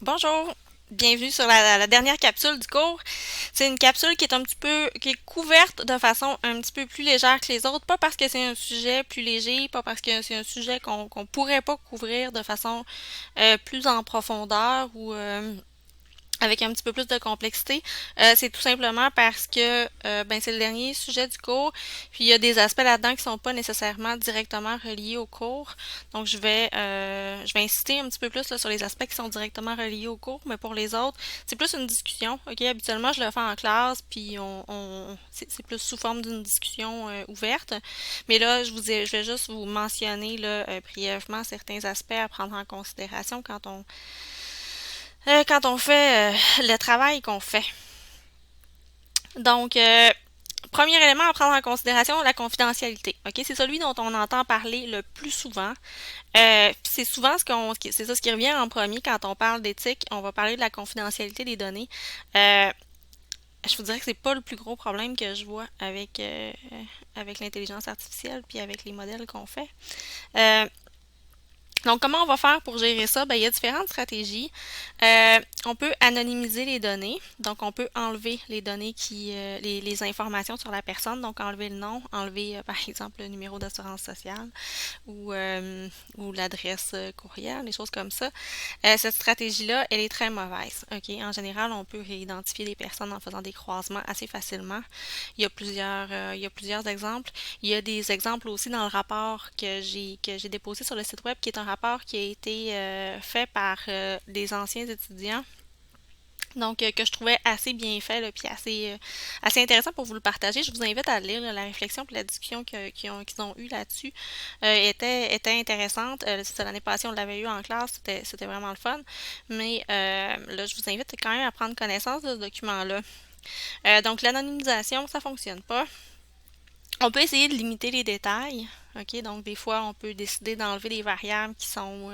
Bonjour, bienvenue sur la dernière capsule du cours. C'est une capsule qui est un petit peu, qui est couverte de façon un petit peu plus légère que les autres, pas parce que c'est un sujet plus léger, pas parce que c'est un sujet qu'on pourrait pas couvrir de façon plus en profondeur ou avec un petit peu plus de complexité. C'est tout simplement parce que ben, c'est le dernier sujet du cours, puis il y a des aspects là-dedans qui sont pas nécessairement directement reliés au cours. Donc je vais insister un petit peu plus là, sur les aspects qui sont directement reliés au cours, mais pour les autres, c'est plus une discussion. Ok, habituellement je le fais en classe, puis c'est plus sous forme d'une discussion ouverte. Mais là, je vais juste vous mentionner là, brièvement certains aspects à prendre en considération quand on fait le travail qu'on fait. Donc, premier élément à prendre en considération, la confidentialité. Ok, c'est celui dont on entend parler le plus souvent. C'est souvent c'est ça ce qui revient en premier quand on parle d'éthique. On va parler de la confidentialité des données. Euh, je vous dirais que c'est pas le plus gros problème que je vois avec l'intelligence artificielle puis avec les modèles qu'on fait. Euh, Donc, comment on va faire pour gérer ça? Ben, il y a différentes stratégies. On peut anonymiser les données. Donc, on peut enlever les données les informations sur la personne. Donc, enlever le nom, enlever, par exemple, le numéro d'assurance sociale ou, euh, ou l'adresse courriel, des choses comme ça. Cette stratégie-là, elle est très mauvaise. Ok, en général, on peut réidentifier les personnes en faisant des croisements assez facilement. Il y a plusieurs exemples. Il y a des exemples aussi dans le rapport que j'ai déposé sur le site web, qui est un rapport qui a été fait par des anciens étudiants. Donc, que je trouvais assez bien fait, là, puis assez intéressant pour vous le partager. Je vous invite à le lire, là, la réflexion et la discussion qu'ils ont eue là-dessus était intéressante. C'était l'année passée, on l'avait eu en classe, c'était vraiment le fun. Mais là, je vous invite quand même à prendre connaissance de ce document-là. Donc, l'anonymisation, ça fonctionne pas. On peut essayer de limiter les détails. OK, donc des fois, on peut décider d'enlever des variables qui sont,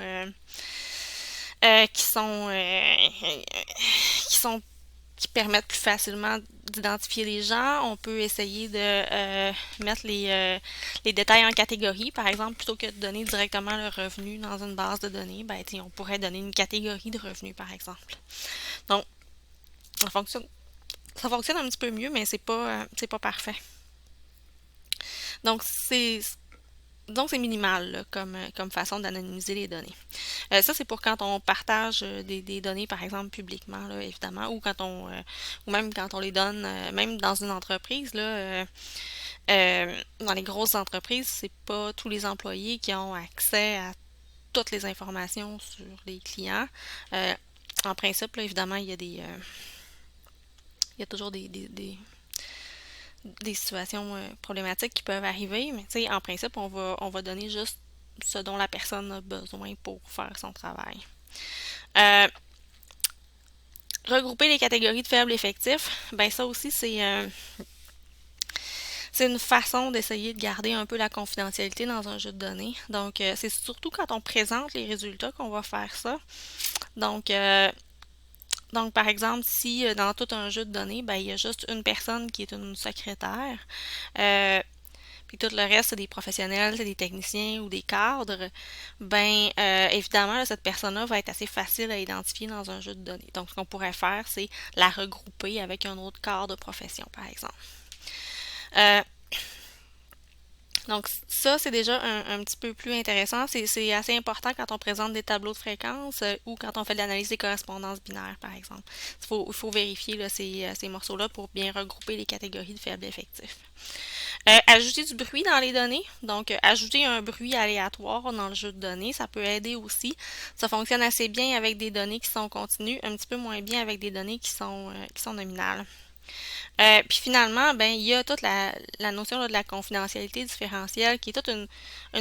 qui permettent plus facilement d'identifier les gens. On peut essayer de mettre les détails en catégories. Par exemple, plutôt que de donner directement le revenu dans une base de données, ben, on pourrait donner une catégorie de revenus, par exemple. Donc, ça fonctionne, ça fonctionne un petit peu mieux, mais c'est pas parfait. Donc, c'est minimal là, comme façon d'anonymiser les données. Ça, c'est pour quand on partage des données, par exemple, publiquement, là, évidemment, ou même quand on les donne, même dans une entreprise, là, dans les grosses entreprises, c'est pas tous les employés qui ont accès à toutes les informations sur les clients. Euh, En principe, là, évidemment, il y a toujours des situations problématiques qui peuvent arriver, mais tu sais, en principe, on va donner juste ce dont la personne a besoin pour faire son travail. Euh, Regrouper les catégories de faibles effectifs, ben ça aussi, c'est une façon d'essayer de garder un peu la confidentialité dans un jeu de données. Donc, c'est surtout quand on présente les résultats qu'on va faire ça. Donc, par exemple, si dans tout un jeu de données, ben, il y a juste une personne qui est une secrétaire, euh, puis tout le reste, c'est des professionnels, c'est des techniciens ou des cadres, ben évidemment, là, cette personne-là va être assez facile à identifier dans un jeu de données. Donc, ce qu'on pourrait faire, c'est la regrouper avec un autre cadre de profession, par exemple. Euh, donc, ça, c'est déjà un petit peu plus intéressant. C'est assez important quand on présente des tableaux de fréquences ou quand on fait de l'analyse des correspondances binaires, par exemple. Il faut vérifier là, ces morceaux-là pour bien regrouper les catégories de faibles effectifs. Ajouter du bruit dans les données. Donc, ajouter un bruit aléatoire dans le jeu de données, ça peut aider aussi. Ça fonctionne assez bien avec des données qui sont continues, un petit peu moins bien avec des données qui sont nominales. Puis finalement, ben, il y a toute la notion là, de la confidentialité différentielle qui est toute une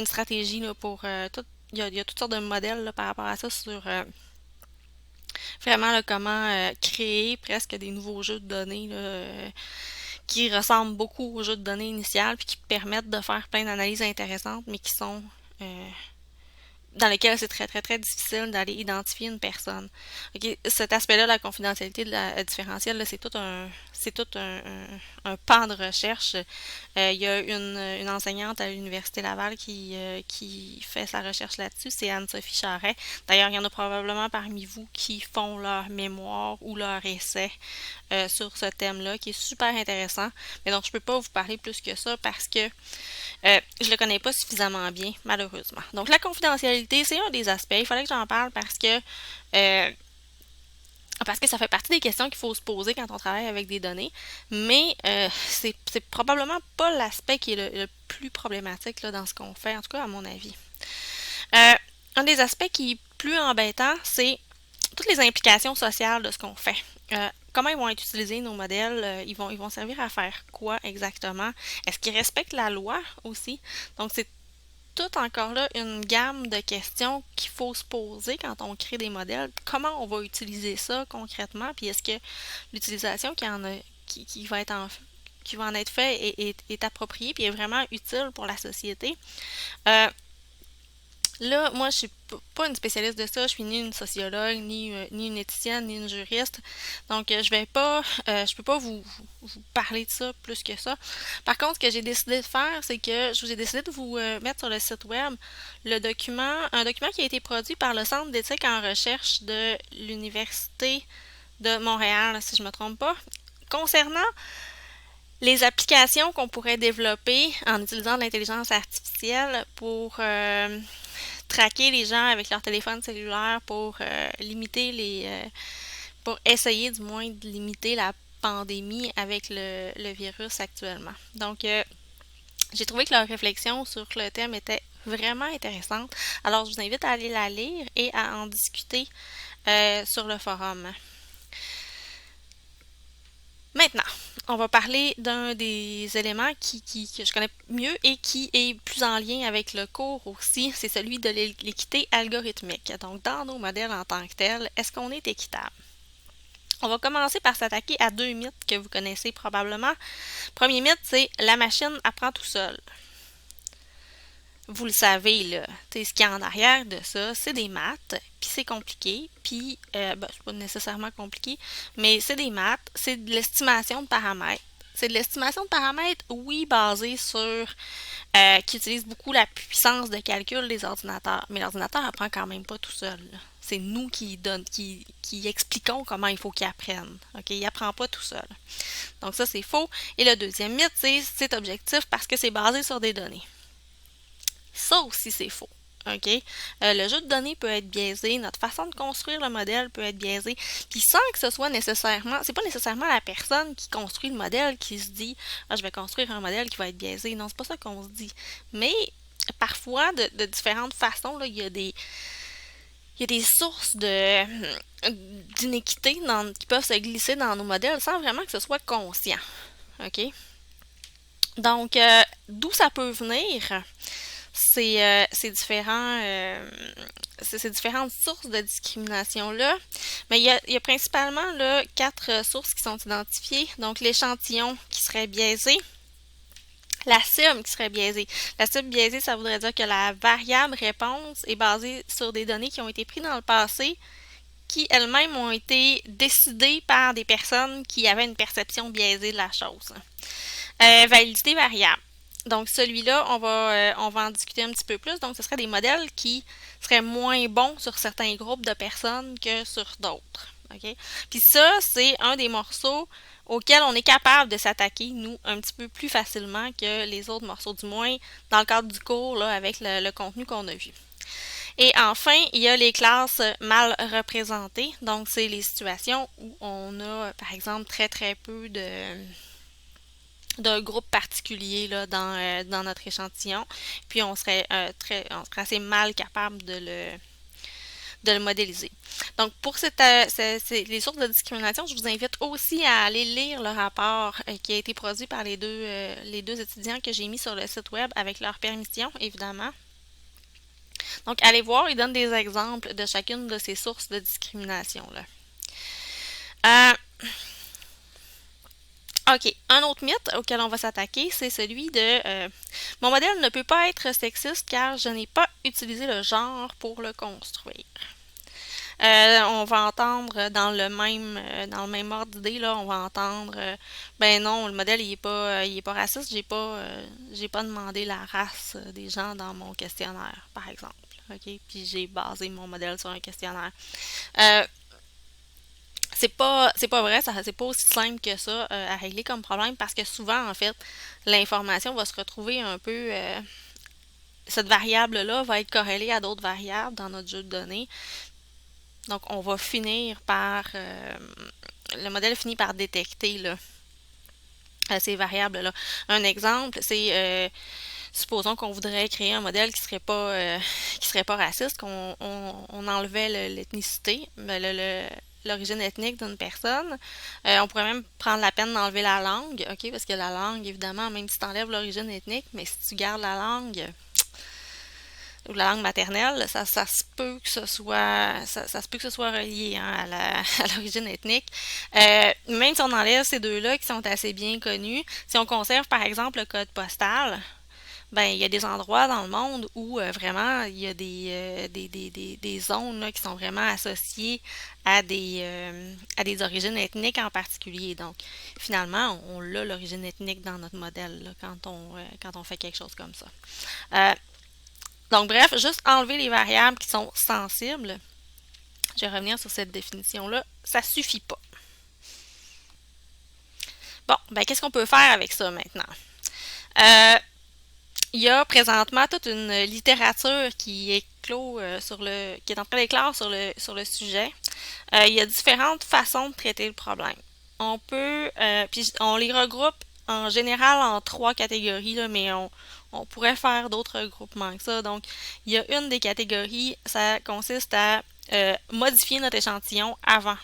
stratégie là, pour il y a toutes sortes de modèles là, par rapport à ça sur vraiment là, comment créer presque des nouveaux jeux de données là, qui ressemblent beaucoup aux jeux de données initiales puis qui permettent de faire plein d'analyses intéressantes mais qui sont dans lesquelles c'est très très très difficile d'aller identifier une personne. Ok, cet aspect-là, la confidentialité de la différentielle, là, c'est tout un pan de recherche. Il y a une enseignante à l'Université Laval qui fait sa recherche là-dessus, c'est Anne-Sophie Charret. D'ailleurs, il y en a probablement parmi vous qui font leur mémoire ou leur essai sur ce thème-là, qui est super intéressant. Mais donc, je peux pas vous parler plus que ça parce que je le connais pas suffisamment bien, malheureusement. Donc, la confidentialité, c'est un des aspects. Il fallait que j'en parle euh, parce que ça fait partie des questions qu'il faut se poser quand on travaille avec des données, mais c'est probablement pas l'aspect qui est le plus problématique là, dans ce qu'on fait, en tout cas à mon avis. Euh, un des aspects qui est plus embêtant, c'est toutes les implications sociales de ce qu'on fait. Comment ils vont être utilisés, nos modèles? Ils vont servir à faire quoi exactement? Est-ce qu'ils respectent la loi aussi? Donc, c'est tout encore là une gamme de questions qu'il faut se poser quand on crée des modèles. Comment on va utiliser ça concrètement? Puis est-ce que l'utilisation qui va qui va en être fait est appropriée puis est vraiment utile pour la société? Euh, Là, moi, je suis pas une spécialiste de ça. Je suis ni une sociologue, ni une éthicienne, ni une juriste. Donc, je peux pas vous parler de ça plus que ça. Par contre, ce que j'ai décidé de faire, c'est que j'ai décidé de vous mettre sur le site web un document qui a été produit par le Centre d'éthique en recherche de l'Université de Montréal, si je me trompe pas, concernant les applications qu'on pourrait développer en utilisant de l'intelligence artificielle pour traquer les gens avec leur téléphone cellulaire pour limiter pour essayer du moins de limiter la pandémie avec le virus actuellement. Donc, j'ai trouvé que leur réflexion sur le thème était vraiment intéressante. Alors, je vous invite à aller la lire et à en discuter sur le forum. Maintenant, on va parler d'un des éléments que je connais mieux et qui est plus en lien avec le cours aussi, c'est celui de l'équité algorithmique. Donc, dans nos modèles en tant que tels, est-ce qu'on est équitable? On va commencer par s'attaquer à deux mythes que vous connaissez probablement. Premier mythe, c'est la machine apprend tout seul. Vous le savez, là, ce qu'il y a en arrière de ça, c'est des maths, puis c'est compliqué, puis, c'est pas nécessairement compliqué, mais c'est des maths, c'est de l'estimation de paramètres. C'est de l'estimation de paramètres, oui, basée sur, qui utilise beaucoup la puissance de calcul des ordinateurs, mais l'ordinateur apprend quand même pas tout seul, là. C'est nous qui expliquons comment il faut qu'il apprenne. OK? Il apprend pas tout seul. Donc ça, c'est faux. Et le deuxième mythe, c'est objectif parce que c'est basé sur des données. Ça aussi, c'est faux. OK? Le jeu de données peut être biaisé, notre façon de construire le modèle peut être biaisée, puis sans que ce soit nécessairement, c'est pas nécessairement la personne qui construit le modèle qui se dit ah, je vais construire un modèle qui va être biaisé. Non, c'est pas ça qu'on se dit. Mais parfois, de différentes façons, là, il y a des sources d'inéquité qui peuvent se glisser dans nos modèles sans vraiment que ce soit conscient. OK? Donc, d'où ça peut venir? C'est ces différentes sources de discrimination-là. Mais il y a principalement là, quatre sources qui sont identifiées. Donc, l'échantillon qui serait biaisé, la cible qui serait biaisée. La cible biaisée, ça voudrait dire que la variable réponse est basée sur des données qui ont été prises dans le passé, qui elles-mêmes ont été décidées par des personnes qui avaient une perception biaisée de la chose. Validité variable. Donc celui-là, on va en discuter un petit peu plus. Donc ce serait des modèles qui seraient moins bons sur certains groupes de personnes que sur d'autres. Okay? Puis ça, c'est un des morceaux auxquels on est capable de s'attaquer, nous, un petit peu plus facilement que les autres morceaux, du moins dans le cadre du cours, là, avec le contenu qu'on a vu. Et enfin, il y a les classes mal représentées. Donc, c'est les situations où on a, par exemple, très très peu d'un groupe particulier là, dans notre échantillon. Puis on serait assez mal capable de le modéliser. Donc, pour les sources de discrimination, je vous invite aussi à aller lire le rapport qui a été produit par les deux étudiants que j'ai mis sur le site web avec leur permission, évidemment. Donc, allez voir, ils donnent des exemples de chacune de ces sources de discrimination-là. OK, un autre mythe auquel on va s'attaquer, c'est celui de mon modèle ne peut pas être sexiste car je n'ai pas utilisé le genre pour le construire. On va entendre dans le même ordre d'idée, là, on va entendre ben non, le modèle il est pas raciste, j'ai pas demandé la race des gens dans mon questionnaire, par exemple. OK? Puis j'ai basé mon modèle sur un questionnaire. Euh, c'est pas vrai, ça c'est pas aussi simple que ça à régler comme problème parce que souvent en fait l'information va se retrouver un peu cette variable-là va être corrélée à d'autres variables dans notre jeu de données. Donc on va finir par le modèle finit par détecter là, ces variables-là. Un exemple, c'est supposons qu'on voudrait créer un modèle qui serait pas raciste, on enlevait l'ethnicité, l'origine ethnique d'une personne. On pourrait même prendre la peine d'enlever la langue, ok, parce que la langue, évidemment, même si tu enlèves l'origine ethnique, mais si tu gardes la langue ou la langue maternelle, ça se peut que ce soit ça se peut que ce soit relié hein, à l'origine ethnique. Même si on enlève ces deux-là qui sont assez bien connus, si on conserve par exemple le code postal, ben, il y a des endroits dans le monde où vraiment il y a des zones là, qui sont vraiment associées à des origines ethniques en particulier. Donc, finalement, on a l'origine ethnique dans notre modèle là, quand on fait quelque chose comme ça. Euh, donc, bref, juste enlever les variables qui sont sensibles. Je vais revenir sur cette définition-là. Ça suffit pas. Bon, ben, qu'est-ce qu'on peut faire avec ça maintenant? Euh, il y a présentement toute une littérature qui est en train d'éclore sur le sujet. Il y a différentes façons de traiter le problème. Puis on les regroupe en général en trois catégories, là, mais on pourrait faire d'autres regroupements que ça. Donc, il y a une des catégories, ça consiste à modifier notre échantillon avant.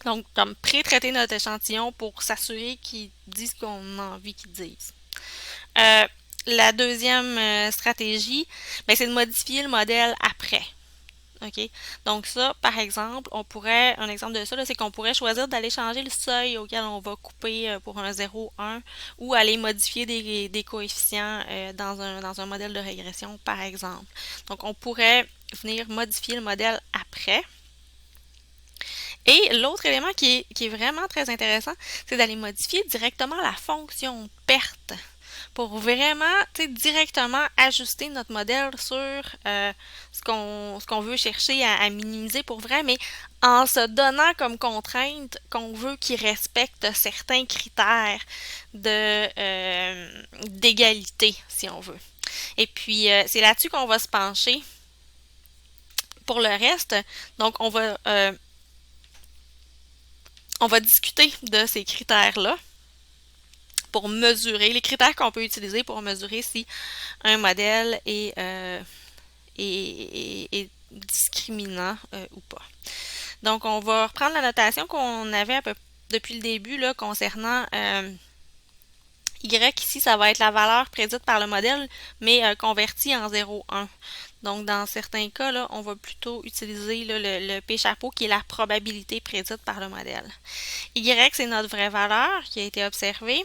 Donc, comme pré-traiter notre échantillon pour s'assurer qu'il dit ce qu'on a envie qu'il dise. Euh, la deuxième stratégie, ben, c'est de modifier le modèle après. OK? Donc ça, par exemple, un exemple de ça, c'est qu'on pourrait choisir d'aller changer le seuil auquel on va couper pour un 0, 1 ou aller modifier des coefficients dans un modèle de régression, par exemple. Donc on pourrait venir modifier le modèle après. Et l'autre élément qui est vraiment très intéressant, c'est d'aller modifier directement la fonction perte pour vraiment directement ajuster notre modèle sur ce qu'on veut chercher à minimiser pour vrai, mais en se donnant comme contrainte qu'on veut qu'il respecte certains critères d'égalité, si on veut. Et puis, c'est là-dessus qu'on va se pencher. Pour le reste, donc on va discuter de ces critères-là pour mesurer, les critères qu'on peut utiliser pour mesurer si un modèle est discriminant ou pas. Donc, on va reprendre la notation qu'on avait depuis le début là, concernant Y ici, ça va être la valeur prédite par le modèle, mais convertie en 0,1. Donc, dans certains cas, là, on va plutôt utiliser là, le P-chapeau qui est la probabilité prédite par le modèle. Y, c'est notre vraie valeur qui a été observée.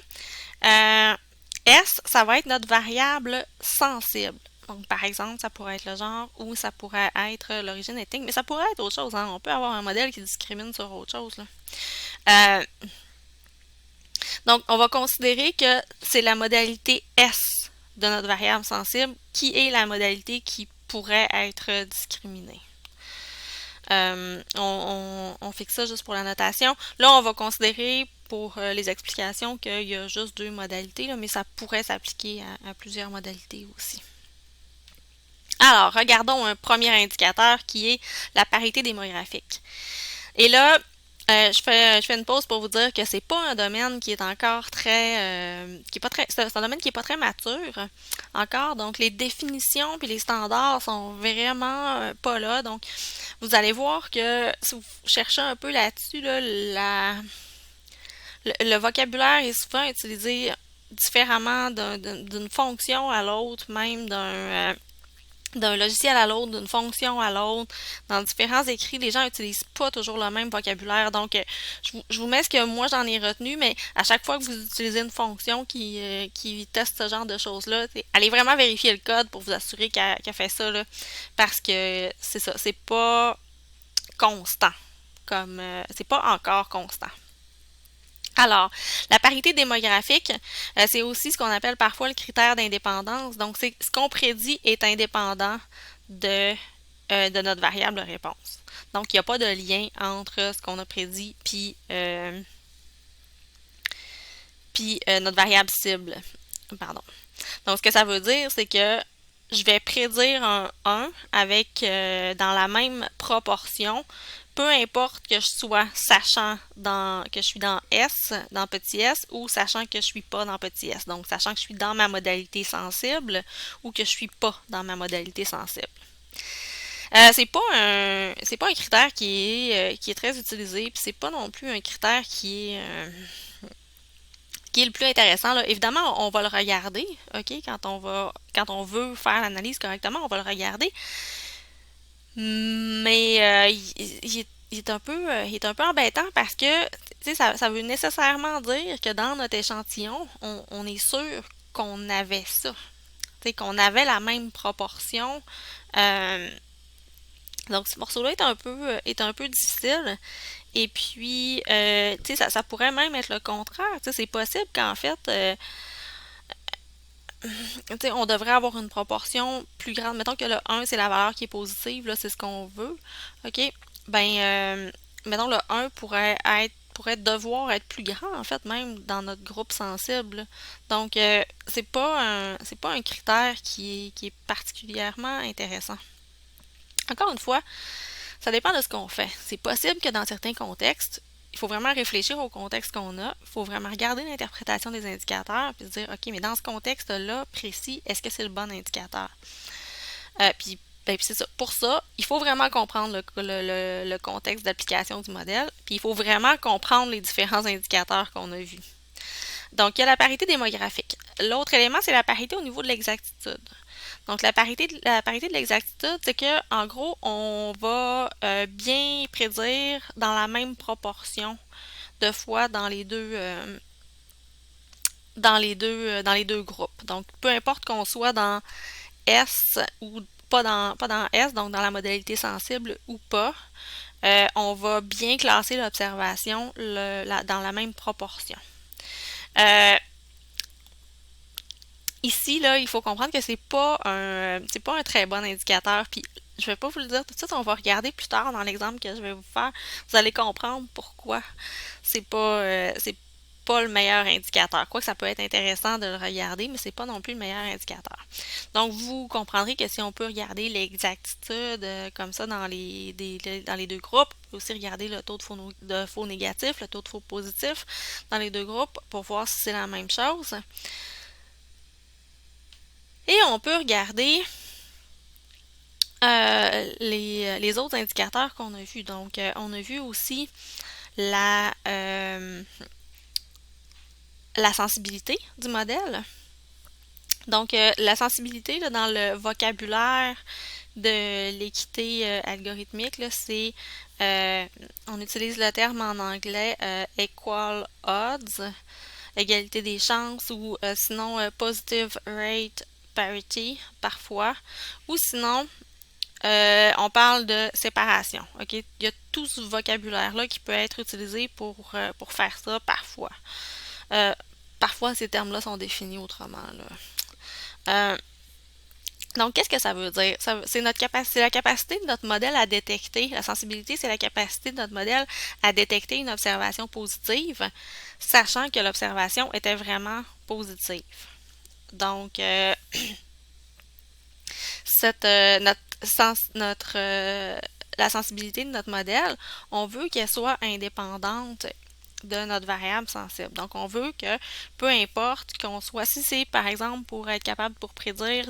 S, ça va être notre variable sensible. Donc, par exemple, ça pourrait être le genre ou ça pourrait être l'origine ethnique, mais ça pourrait être autre chose. Hein? On peut avoir un modèle qui discrimine sur autre chose. Là. Donc, on va considérer que c'est la modalité S de notre variable sensible qui est la modalité qui pourrait être discriminée. On fixe ça juste pour la notation. Là, on va considérer pour les explications qu'il y a juste deux modalités, là, mais ça pourrait s'appliquer à plusieurs modalités aussi. Alors, regardons un premier indicateur qui est la parité démographique. Et là, je fais une pause pour vous dire que c'est pas un domaine qui est encore qui est pas très, c'est un domaine qui est pas très mature encore. Donc les définitions puis les standards sont vraiment pas là. Donc vous allez voir que si vous cherchez un peu là-dessus, là, le vocabulaire est souvent utilisé différemment d'une fonction à l'autre, même d'un logiciel à l'autre, d'une fonction à l'autre. Dans différents écrits, les gens n'utilisent pas toujours le même vocabulaire. Donc, je vous mets ce que moi j'en ai retenu, mais à chaque fois que vous utilisez une fonction qui teste ce genre de choses-là, allez vraiment vérifier le code pour vous assurer qu'elle fait ça, là, parce que c'est ça, c'est pas constant, comme c'est pas encore constant. Alors, la parité démographique, c'est aussi ce qu'on appelle parfois le critère d'indépendance. Donc, c'est ce qu'on prédit est indépendant de notre variable de réponse. Donc, il n'y a pas de lien entre ce qu'on a prédit puis notre variable cible. Pardon. Donc, ce que ça veut dire, c'est que je vais prédire un 1 avec dans la même proportion, peu importe que je sois sachant que je suis dans S, dans petit s, ou sachant que je suis pas dans petit s. Donc, sachant que je suis dans ma modalité sensible ou que je suis pas dans ma modalité sensible. C'est pas un critère qui est très utilisé, puis c'est pas non plus un critère qui est le plus intéressant, là. Évidemment, on va le regarder, OK, quand on veut faire l'analyse correctement, on va le regarder. Mais il est un peu embêtant parce que ça veut nécessairement dire que dans notre échantillon, on est sûr qu'on avait ça. Qu'on avait la même proportion. Euh, donc ce morceau-là est un peu difficile. Et puis, ça pourrait même être le contraire. C'est possible qu'en fait, on devrait avoir une proportion plus grande. Mettons que le 1, c'est la valeur qui est positive, là, c'est ce qu'on veut. OK? Ben, mettons le 1 pourrait devoir être plus grand, en fait, même dans notre groupe sensible. Donc, c'est pas un critère qui est particulièrement intéressant. Encore une fois, ça dépend de ce qu'on fait. C'est possible que dans certains contextes, il faut vraiment réfléchir au contexte qu'on a. Il faut vraiment regarder l'interprétation des indicateurs puis se dire, OK, mais dans ce contexte-là précis, est-ce que c'est le bon indicateur? Puis c'est ça. Pour ça, il faut vraiment comprendre le contexte d'application du modèle, puis il faut vraiment comprendre les différents indicateurs qu'on a vus. Donc, il y a la parité démographique. L'autre élément, c'est la parité au niveau de l'exactitude. Donc, la parité de l'exactitude, c'est que, en gros, on va bien prédire dans la même proportion de fois dans les deux groupes. Donc, peu importe qu'on soit dans S ou pas dans S, donc dans la modalité sensible ou pas, on va bien classer l'observation dans la même proportion. Ici, là, il faut comprendre que c'est pas un très bon indicateur. Puis, je vais pas vous le dire tout de suite, on va regarder plus tard dans l'exemple que je vais vous faire. Vous allez comprendre pourquoi c'est pas le meilleur indicateur. Quoique ça peut être intéressant de le regarder, mais c'est pas non plus le meilleur indicateur. Donc, vous comprendrez que si on peut regarder l'exactitude comme ça dans dans les deux groupes, on peut aussi regarder le taux de faux négatif, le taux de faux positif dans les deux groupes pour voir si c'est la même chose. Et on peut regarder les autres indicateurs qu'on a vus. Donc, on a vu aussi la sensibilité du modèle. Donc, la sensibilité là, dans le vocabulaire de l'équité algorithmique, c'est on utilise le terme en anglais equal odds, égalité des chances, ou sinon positive rate parity parfois, ou sinon on parle de séparation. Ok, il y a tout ce vocabulaire-là qui peut être utilisé pour faire ça parfois. Parfois, ces termes-là sont définis autrement. Là. Donc, qu'est-ce que ça veut dire? C'est la capacité de notre modèle à détecter, la sensibilité, c'est la capacité de notre modèle à détecter une observation positive, sachant que l'observation était vraiment positive. Donc, la sensibilité de notre modèle, on veut qu'elle soit indépendante de notre variable sensible. Donc, on veut que, peu importe qu'on soit, si c'est par exemple pour être capable pour prédire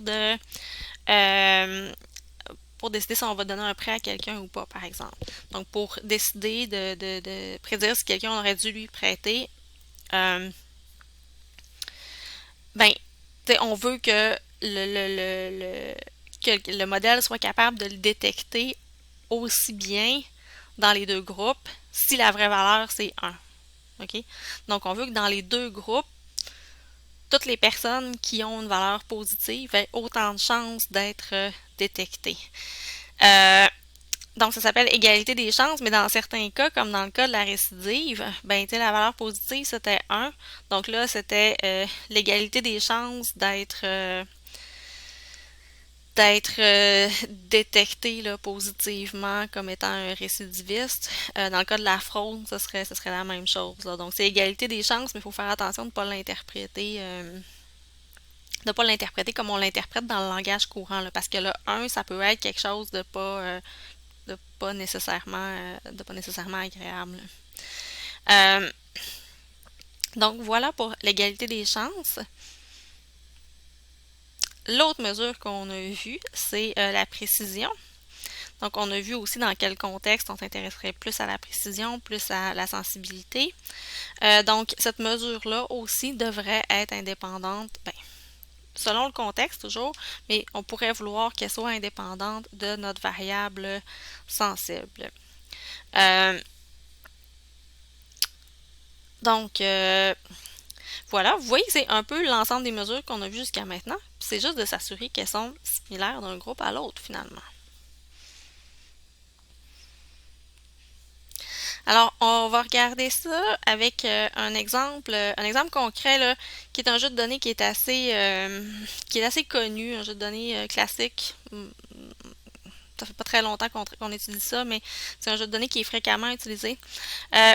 pour décider si on va donner un prêt à quelqu'un ou pas, par exemple. Donc, pour décider de prédire si quelqu'un aurait dû lui prêter, on veut que que le modèle soit capable de le détecter aussi bien dans les deux groupes si la vraie valeur c'est 1. OK? Donc, on veut que dans les deux groupes, toutes les personnes qui ont une valeur positive aient autant de chances d'être détectées. Donc, ça s'appelle égalité des chances, mais dans certains cas, comme dans le cas de la récidive, ben, tu sais, la valeur positive, c'était 1. Donc là, c'était l'égalité des chances d'être détecté là, positivement comme étant un récidiviste. Dans le cas de la fraude, ce serait la même chose, là. Donc, c'est égalité des chances, mais il faut faire attention de ne pas l'interpréter comme on l'interprète dans le langage courant, là, parce que le 1, ça peut être quelque chose de pas nécessairement agréable. Euh, donc voilà pour l'égalité des chances. L'autre mesure qu'on a vue, c'est la précision. Donc on a vu aussi dans quel contexte on s'intéresserait plus à la précision, plus à la sensibilité. Donc cette mesure-là aussi devrait être indépendante, ben, selon le contexte toujours, mais on pourrait vouloir qu'elle soit indépendante de notre variable sensible. Euh, donc, voilà, vous voyez que c'est un peu l'ensemble des mesures qu'on a vues jusqu'à maintenant. C'est juste de s'assurer qu'elles sont similaires d'un groupe à l'autre finalement. Alors, on va regarder ça avec un exemple concret là, qui est un jeu de données qui est assez connu, un jeu de données classique. Ça fait pas très longtemps qu'on utilise ça, mais c'est un jeu de données qui est fréquemment utilisé.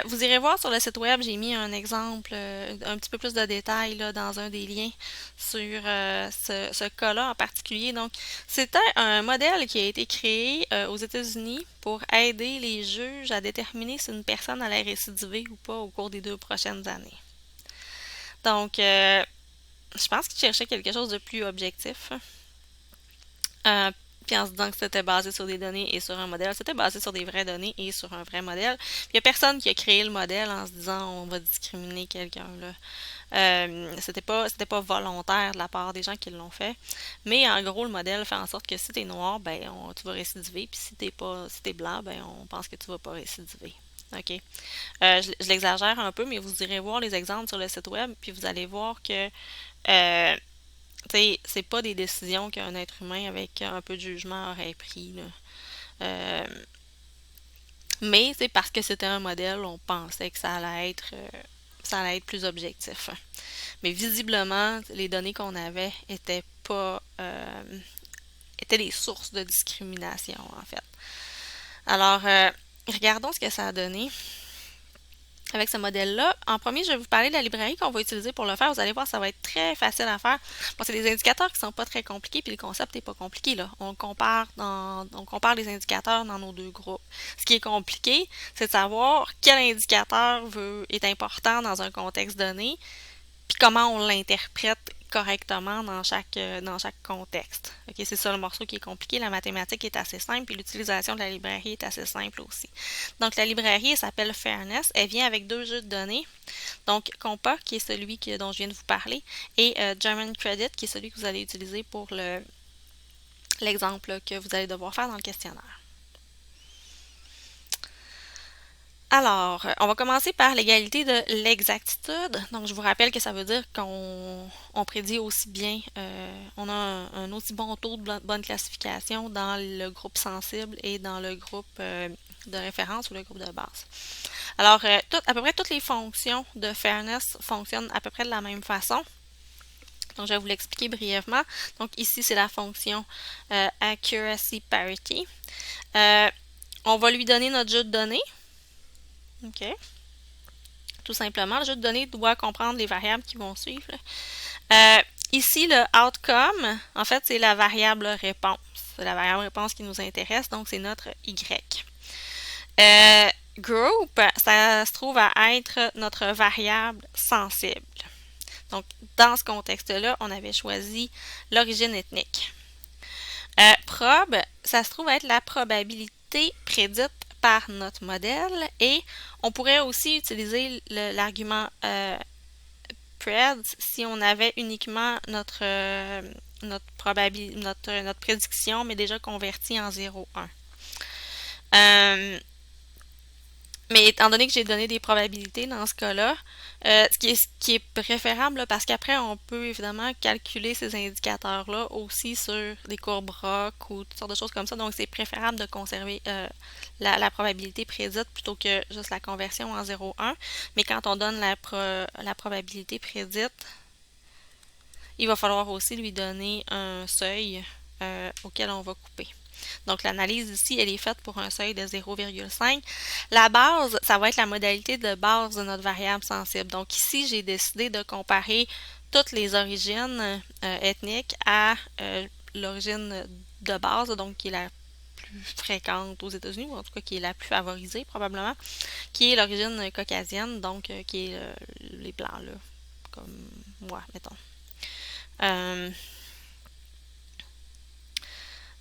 Vous irez voir sur le site web, j'ai mis un exemple, un petit peu plus de détails là, dans un des liens sur ce cas-là en particulier. Donc, c'était un modèle qui a été créé aux États-Unis pour aider les juges à déterminer si une personne allait récidiver ou pas au cours des 2 prochaines années. Donc, je pense qu'il cherchait quelque chose de plus objectif. Euh, Puis en se disant que c'était basé sur des données et sur un modèle, c'était basé sur des vraies données et sur un vrai modèle. Puis il n'y a personne qui a créé le modèle en se disant on va discriminer quelqu'un là. C'était pas volontaire de la part des gens qui l'ont fait. Mais en gros, le modèle fait en sorte que si t'es noir, ben tu vas récidiver. Puis si t'es blanc, ben on pense que tu vas pas récidiver. OK. Je l'exagère un peu, mais vous irez voir les exemples sur le site web, puis vous allez voir que euh, c'est pas des décisions qu'un être humain avec un peu de jugement aurait pris, là. Euh, mais c'est parce que c'était un modèle, on pensait que ça allait être plus objectif. Mais visiblement, les données qu'on avait étaient des sources de discrimination, en fait. Alors, regardons ce que ça a donné avec ce modèle-là. En premier, je vais vous parler de la librairie qu'on va utiliser pour le faire. Vous allez voir, ça va être très facile à faire. Bon, c'est des indicateurs qui sont pas très compliqués, puis le concept n'est pas compliqué, là. On compare les indicateurs dans nos deux groupes. Ce qui est compliqué, c'est de savoir quel indicateur est important dans un contexte donné, puis comment on l'interprète correctement dans chaque contexte. Ok, c'est ça le morceau qui est compliqué. La mathématique est assez simple, puis l'utilisation de la librairie est assez simple aussi. Donc la librairie, elle s'appelle Fairness. Elle vient avec 2 jeux de données. Donc Compa, qui est celui dont je viens de vous parler, et German Credit, qui est celui que vous allez utiliser pour l'exemple que vous allez devoir faire dans le questionnaire. Alors, on va commencer par l'égalité de l'exactitude. Donc, je vous rappelle que ça veut dire qu'on prédit aussi bien, on a un aussi bon taux de bonne classification dans le groupe sensible et dans le groupe de référence ou le groupe de base. Alors, à peu près toutes les fonctions de fairness fonctionnent à peu près de la même façon. Donc, je vais vous l'expliquer brièvement. Donc, ici, c'est la fonction accuracy parity. On va lui donner notre jeu de données. OK. Tout simplement, le jeu de données doit comprendre les variables qui vont suivre. Ici, le outcome, en fait, c'est la variable réponse. C'est la variable réponse qui nous intéresse, donc c'est notre Y. Group, ça se trouve à être notre variable sensible. Donc, dans ce contexte-là, on avait choisi l'origine ethnique. Prob, ça se trouve à être la probabilité prédite par notre modèle et on pourrait aussi utiliser l'argument PREDS si on avait uniquement notre prédiction, mais déjà convertie en 0,1. Mais étant donné que j'ai donné des probabilités dans ce cas-là, ce qui est préférable, là, parce qu'après, on peut évidemment calculer ces indicateurs-là aussi sur des courbes ROC ou toutes sortes de choses comme ça. Donc, c'est préférable de conserver la probabilité prédite plutôt que juste la conversion en 0,1. Mais quand on donne la probabilité prédite, il va falloir aussi lui donner un seuil auquel on va couper. Donc, l'analyse ici, elle est faite pour un seuil de 0,5. La base, ça va être la modalité de base de notre variable sensible. Donc, ici, j'ai décidé de comparer toutes les origines ethniques à l'origine de base, donc qui est la plus fréquente aux États-Unis, ou en tout cas qui est la plus favorisée probablement, qui est l'origine caucasienne, donc qui est les blancs, là, comme moi, mettons. Euh,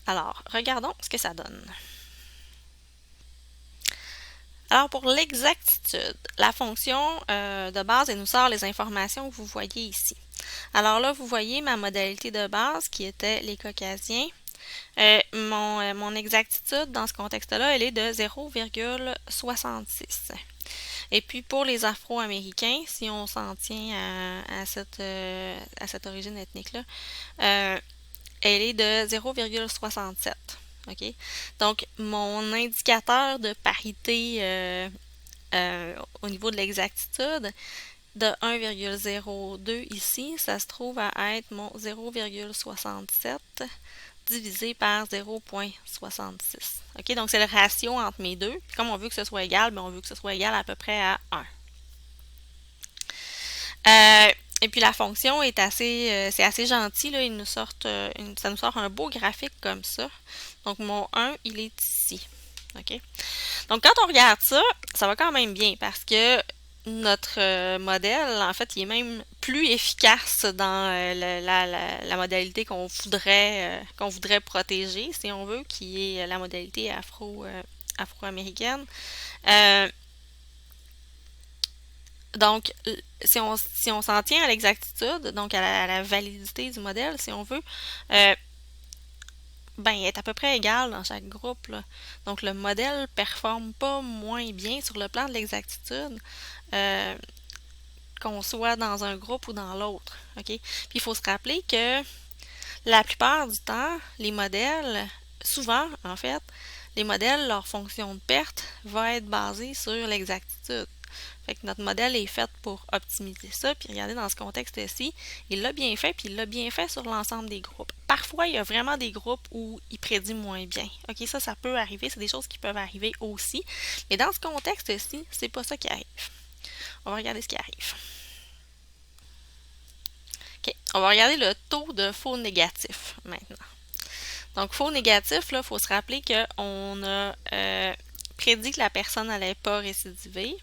alors, regardons ce que ça donne. Alors, pour l'exactitude, la fonction de base, elle nous sort les informations que vous voyez ici. Alors là, vous voyez ma modalité de base qui était les Caucasiens. Mon exactitude dans ce contexte-là, elle est de 0,66. Et puis pour les Afro-Américains, si on s'en tient à cette origine ethnique-là, elle est de 0,67. OK? Donc, mon indicateur de parité au niveau de l'exactitude de 1,02 ici, ça se trouve à être mon 0,67 divisé par 0,66. OK? Donc, c'est le ratio entre mes deux. Puis comme on veut que ce soit égal, bien, on veut que ce soit égal à peu près à 1. Et puis la fonction est c'est assez gentil, là, ça nous sort un beau graphique comme ça. Donc mon 1, il est ici. OK? Donc quand on regarde ça, ça va quand même bien parce que notre modèle, en fait, il est même plus efficace dans la modalité qu'on voudrait protéger, si on veut, qui est la modalité afro-américaine. Donc, si on s'en tient à l'exactitude, donc à la validité du modèle, si on veut, ben, il est à peu près égal dans chaque groupe, là. Donc, le modèle performe pas moins bien sur le plan de l'exactitude qu'on soit dans un groupe ou dans l'autre. OK? Puis, il faut se rappeler que la plupart du temps, les modèles, souvent, en fait, les modèles, leur fonction de perte va être basée sur l'exactitude. Fait que notre modèle est fait pour optimiser ça. Puis regardez, dans ce contexte-ci, il l'a bien fait, puis il l'a bien fait sur l'ensemble des groupes. Parfois, il y a vraiment des groupes où il prédit moins bien. OK, ça peut arriver. C'est des choses qui peuvent arriver aussi. Mais dans ce contexte-ci, c'est pas ça qui arrive. On va regarder ce qui arrive. OK, on va regarder le taux de faux négatif maintenant. Donc, faux négatif, là, il faut se rappeler qu'on a prédit que la personne n'allait pas récidiver.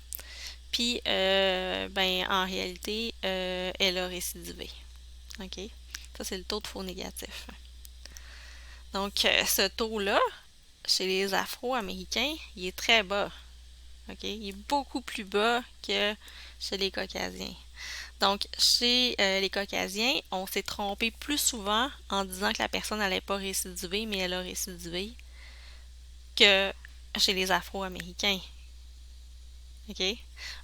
Puis, ben, en réalité, elle a récidivé. OK? Ça, c'est le taux de faux négatif. Donc, ce taux-là, chez les Afro-Américains, il est très bas. OK? Il est beaucoup plus bas que chez les Caucasiens. Donc, chez les Caucasiens, on s'est trompé plus souvent en disant que la personne n'allait pas récidiver, mais elle a récidivé, que chez les Afro-Américains. OK?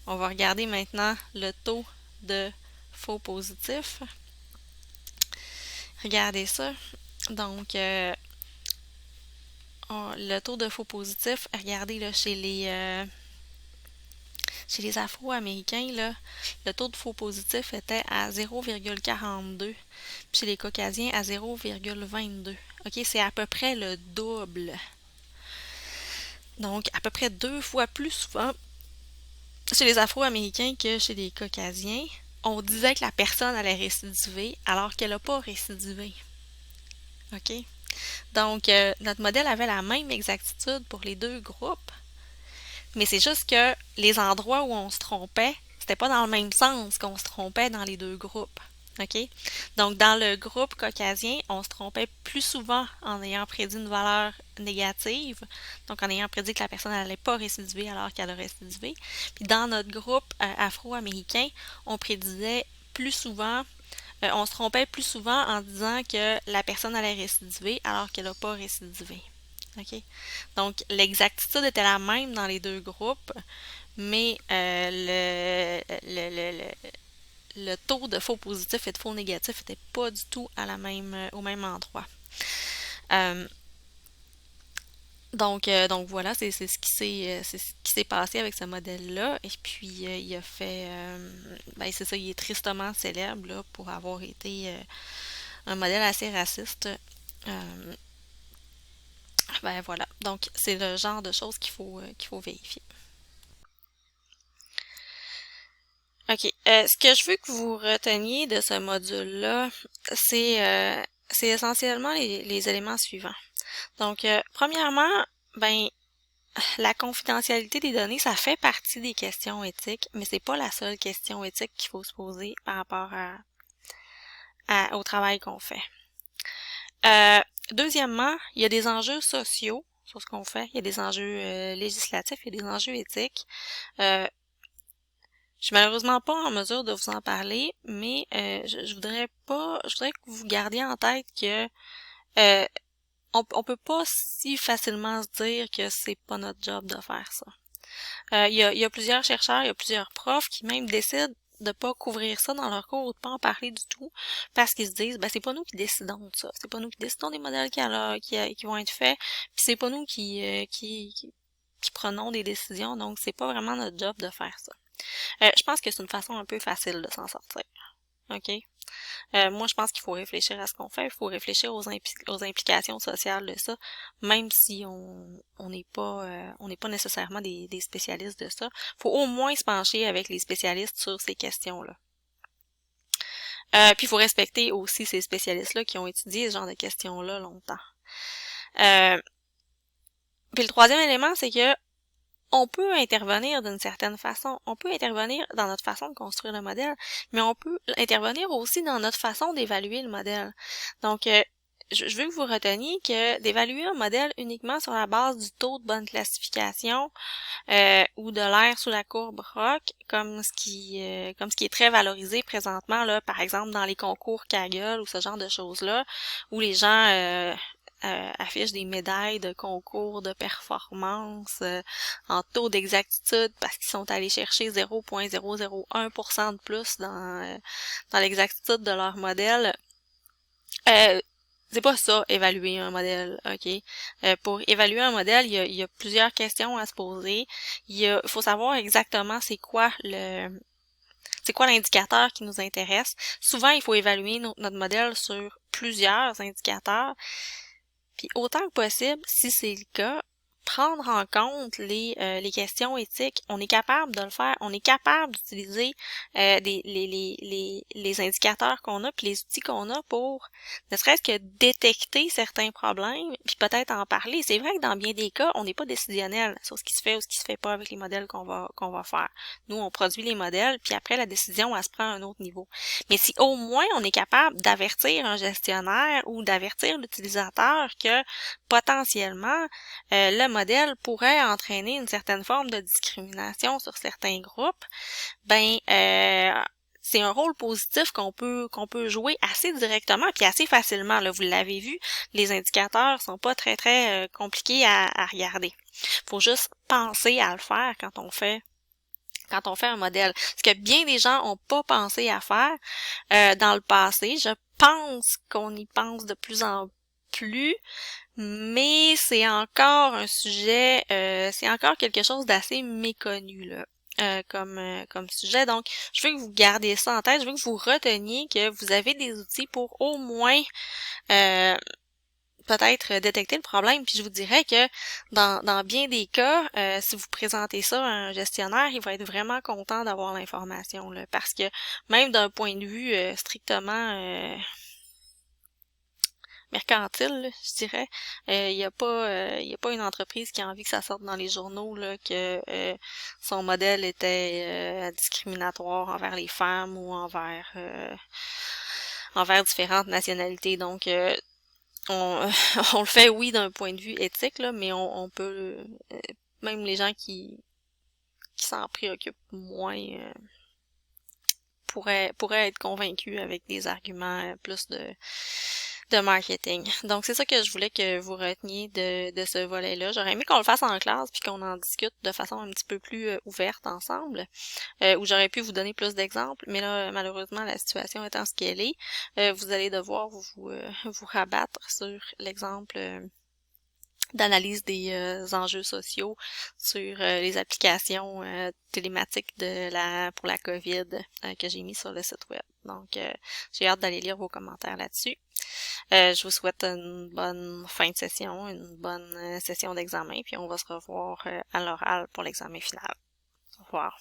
On va regarder maintenant le taux de faux positifs. Regardez ça. Donc, le taux de faux positifs, regardez là, chez les Afro-Américains, là, le taux de faux positifs était à 0,42, puis chez les Caucasiens à 0,22. OK? C'est à peu près le double. Donc, à peu près 2 fois plus souvent chez les Afro-Américains que chez les Caucasiens, on disait que la personne allait récidiver alors qu'elle n'a pas récidivé. OK? Donc, notre modèle avait la même exactitude pour les deux groupes, mais c'est juste que les endroits où on se trompait, c'était pas dans le même sens qu'on se trompait dans les deux groupes. OK? Donc, dans le groupe caucasien, on se trompait plus souvent en ayant prédit une valeur négative, donc en ayant prédit que la personne n'allait pas récidiver alors qu'elle a récidivé. Puis dans notre groupe afro-américain, on prédisait plus souvent, on se trompait plus souvent en disant que la personne allait récidiver alors qu'elle n'a pas récidivé. OK? Donc, l'exactitude était la même dans les deux groupes, mais le taux de faux positifs et de faux négatifs n'était pas du tout au même endroit. Euh, donc voilà, c'est ce qui s'est passé avec ce modèle-là. Et puis il a fait, ben c'est ça, il est tristement célèbre là, pour avoir été un modèle assez raciste. Euh, ben voilà, donc c'est le genre de choses qu'il faut vérifier. Ok, ce que je veux que vous reteniez de ce module-là, c'est essentiellement les éléments suivants. Donc, premièrement, ben la confidentialité des données, ça fait partie des questions éthiques, mais c'est pas la seule question éthique qu'il faut se poser par rapport au travail qu'on fait. Euh, Deuxièmement, il y a des enjeux sociaux sur ce qu'on fait. Il y a des enjeux législatifs, il y a des enjeux éthiques. Euh, je suis malheureusement pas en mesure de vous en parler, mais je voudrais que vous gardiez en tête que euh, on peut pas si facilement se dire que c'est pas notre job de faire ça. Il y a plusieurs chercheurs, il y a plusieurs profs qui même décident de pas couvrir ça dans leur cours ou de pas en parler du tout parce qu'ils se disent ben c'est pas nous qui décidons de ça, c'est pas nous qui décidons des modèles qui vont être faits, puis c'est pas nous qui prenons des décisions, donc c'est pas vraiment notre job de faire ça. Je pense que c'est une façon un peu facile de s'en sortir. OK? Moi, je pense qu'il faut réfléchir à ce qu'on fait, il faut réfléchir aux implications sociales de ça, même si on n'est pas nécessairement des spécialistes de ça. Il faut au moins se pencher avec les spécialistes sur ces questions-là. Puis il faut respecter aussi ces spécialistes-là qui ont étudié ce genre de questions-là longtemps. Euh, Puis le troisième élément, c'est que on peut intervenir d'une certaine façon. On peut intervenir dans notre façon de construire le modèle, mais on peut intervenir aussi dans notre façon d'évaluer le modèle. Donc, je veux que vous reteniez que d'évaluer un modèle uniquement sur la base du taux de bonne classification ou de l'air sous la courbe ROC, comme ce qui est très valorisé présentement, là, par exemple dans les concours Kaggle ou ce genre de choses-là, où les gens affichent des médailles de concours de performance en taux d'exactitude parce qu'ils sont allés chercher 0,001% de plus dans l'exactitude de leur modèle. Euh, c'est pas ça, évaluer un modèle, OK? Pour évaluer un modèle, il y a plusieurs questions à se poser. Il faut savoir exactement c'est quoi l'indicateur qui nous intéresse. Souvent, il faut évaluer notre modèle sur plusieurs indicateurs. Puis autant que possible, si c'est le cas, prendre en compte les questions éthiques. On est capable de le faire. On est capable d'utiliser les indicateurs qu'on a puis les outils qu'on a pour ne serait-ce que détecter certains problèmes puis peut-être en parler. C'est vrai que dans bien des cas, on n'est pas décisionnel sur ce qui se fait ou ce qui se fait pas avec les modèles qu'on va faire. Nous, on produit les modèles puis après la décision, elle se prend à un autre niveau. Mais si au moins on est capable d'avertir un gestionnaire ou d'avertir l'utilisateur que potentiellement le modèle pourrait entraîner une certaine forme de discrimination sur certains groupes, ben c'est un rôle positif qu'on peut jouer assez directement puis assez facilement. Là, vous l'avez vu, les indicateurs sont pas très compliqués à regarder. Faut juste penser à le faire quand on fait un modèle. Ce que bien des gens ont pas pensé à faire dans le passé. Je pense qu'on y pense de plus en plus, mais c'est encore un sujet, c'est encore quelque chose d'assez méconnu là. Comme sujet. Donc, je veux que vous gardiez ça en tête. Je veux que vous reteniez que vous avez des outils pour au moins peut-être détecter le problème. Puis je vous dirais que dans bien des cas, si vous présentez ça à un gestionnaire, il va être vraiment content d'avoir l'information là, parce que même d'un point de vue strictement mercantile, là, je dirais. Il y a pas une entreprise qui a envie que ça sorte dans les journaux là, que son modèle était discriminatoire envers les femmes ou envers différentes nationalités. Donc on, on le fait oui d'un point de vue éthique, là, mais on peut même les gens qui s'en préoccupent moins pourraient être convaincus avec des arguments plus de marketing. Donc, c'est ça que je voulais que vous reteniez de ce volet-là. J'aurais aimé qu'on le fasse en classe puis qu'on en discute de façon un petit peu plus ouverte ensemble, où j'aurais pu vous donner plus d'exemples, mais là, malheureusement, la situation étant ce qu'elle est, vous allez devoir vous rabattre sur l'exemple d'analyse des enjeux sociaux sur les applications télématiques pour la COVID que j'ai mis sur le site web. Donc, j'ai hâte d'aller lire vos commentaires là-dessus. Je vous souhaite une bonne fin de session, une bonne session d'examen, puis on va se revoir à l'oral pour l'examen final. Au revoir.